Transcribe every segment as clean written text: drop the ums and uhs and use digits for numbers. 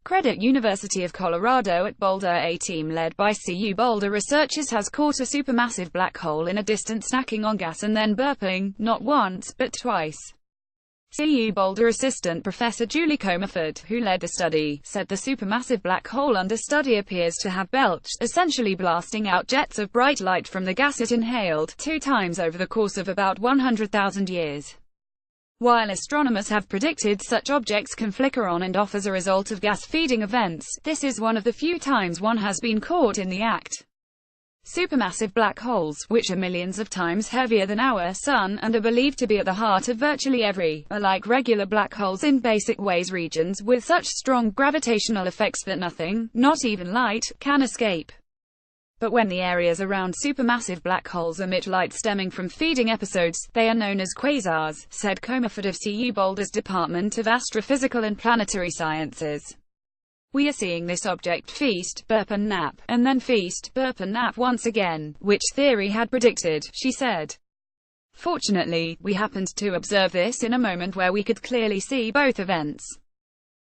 Credit University of Colorado at Boulder. A team led by CU Boulder researchers has caught a supermassive black hole in a distant snacking on gas and then burping, not once, but twice. CU Boulder assistant professor Julie Comerford, who led the study, said the supermassive black hole under study appears to have belched, essentially blasting out jets of bright light from the gas it inhaled, 2 times over the course of about 100,000 years. While astronomers have predicted such objects can flicker on and off as a result of gas-feeding events, this is one of the few times one has been caught in the act. Supermassive black holes, which are millions of times heavier than our Sun, and are believed to be at the heart of virtually every, are like regular black holes in basic ways, regions with such strong gravitational effects that nothing, not even light, can escape. But when the areas around supermassive black holes emit light stemming from feeding episodes, they are known as quasars, said Comerford of CU Boulder's Department of Astrophysical and Planetary Sciences. We are seeing this object feast, burp and nap, and then feast, burp and nap once again, which theory had predicted, she said. Fortunately, we happened to observe this in a moment where we could clearly see both events.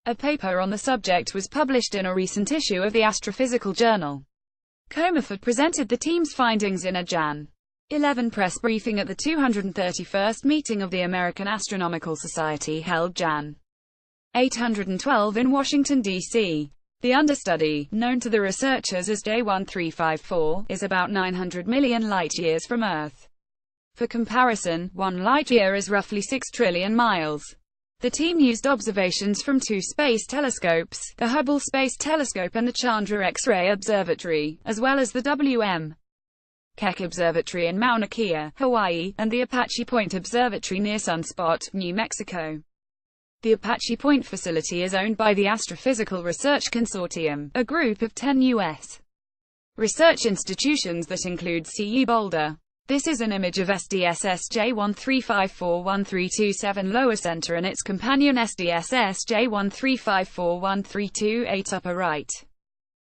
A paper on the subject was published in a recent issue of the Astrophysical Journal. Comerford presented the team's findings in a Jan. 11 press briefing at the 231st meeting of the American Astronomical Society held Jan. 812 in Washington, D.C. The understudy, known to the researchers as J1354, is about 900 million light-years from Earth. For comparison, 1 light-year is roughly 6 trillion miles. The team used observations from 2 space telescopes, the Hubble Space Telescope and the Chandra X-ray Observatory, as well as the W.M. Keck Observatory in Mauna Kea, Hawaii, and the Apache Point Observatory near Sunspot, New Mexico. The Apache Point facility is owned by the Astrophysical Research Consortium, a group of 10 U.S. research institutions that include CU Boulder. This is an image of SDSS J13541327 lower center and its companion SDSS J13541328 upper right.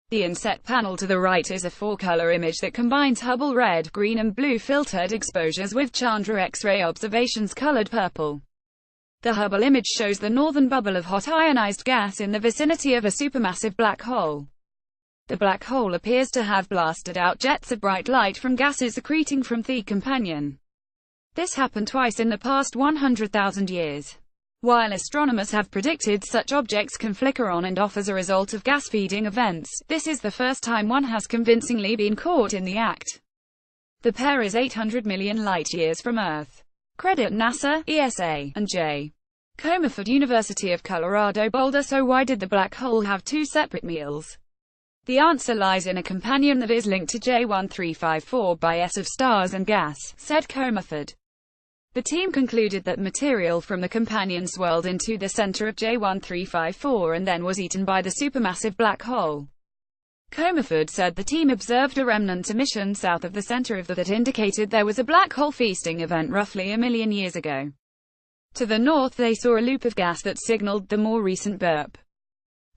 The inset panel to the right is a 4-color image that combines Hubble red, green and blue filtered exposures with Chandra X-ray observations colored purple. The Hubble image shows the northern bubble of hot ionized gas in the vicinity of a supermassive black hole. The black hole appears to have blasted out jets of bright light from gases accreting from the companion. This happened twice in the past 100,000 years. While astronomers have predicted such objects can flicker on and off as a result of gas-feeding events, this is the first time one has convincingly been caught in the act. The pair is 800 million light-years from Earth. Credit NASA, ESA, and J. Comerford University of Colorado Boulder. So why did the black hole have 2 separate meals? The answer lies in a companion that is linked to J1354 by S of stars and gas, said Comerford. The team concluded that material from the companion swirled into the center of J1354 and then was eaten by the supermassive black hole. Comerford said the team observed a remnant emission south of the center of that indicated there was a black hole feasting event roughly a million years ago. To the north they saw a loop of gas that signaled the more recent burp.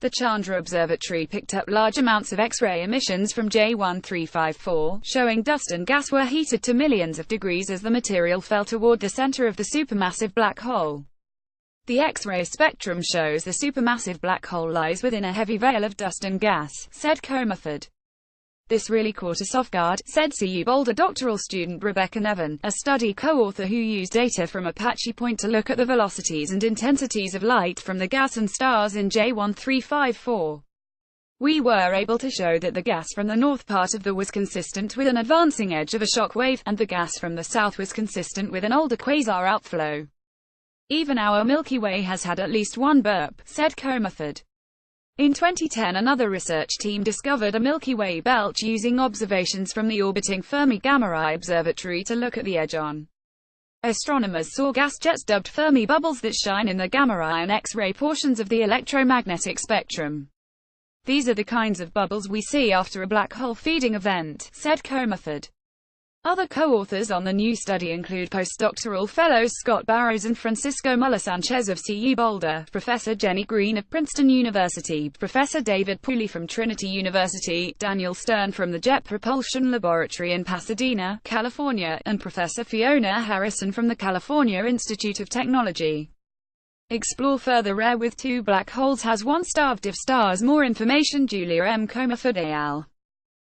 The Chandra Observatory picked up large amounts of X-ray emissions from J1354, showing dust and gas were heated to millions of degrees as the material fell toward the center of the supermassive black hole. The X-ray spectrum shows the supermassive black hole lies within a heavy veil of dust and gas, said Comerford. This really caught us off guard, said CU Boulder doctoral student Rebecca Nevin, a study co-author who used data from Apache Point to look at the velocities and intensities of light from the gas and stars in J1354. We were able to show that the gas from the north part of the was consistent with an advancing edge of a shock wave, and the gas from the south was consistent with an older quasar outflow. Even our Milky Way has had at least one burp, said Comerford. In 2010 another research team discovered a Milky Way belch using observations from the orbiting Fermi Gamma Ray Observatory to look at the edge on. Astronomers saw gas jets dubbed Fermi bubbles that shine in the gamma ray and X-ray portions of the electromagnetic spectrum. These are the kinds of bubbles we see after a black hole feeding event, said Comerford. Other co-authors on the new study include postdoctoral fellows Scott Barrows and Francisco Muller-Sanchez of CU Boulder, Professor Jenny Green of Princeton University, Professor David Pooley from Trinity University, Daniel Stern from the Jet Propulsion Laboratory in Pasadena, California, and Professor Fiona Harrison from the California Institute of Technology. Explore further. Rare with 2 black holes has 1 star. Div stars. More information. Julia M. Comerford et al.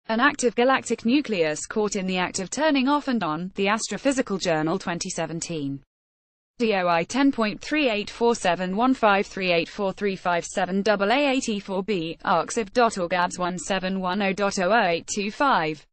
An active galactic nucleus caught in the act of turning off and on. The Astrophysical Journal 2017. DOI 10.384715384357AA84B, arXiv.org abs 1710.00825.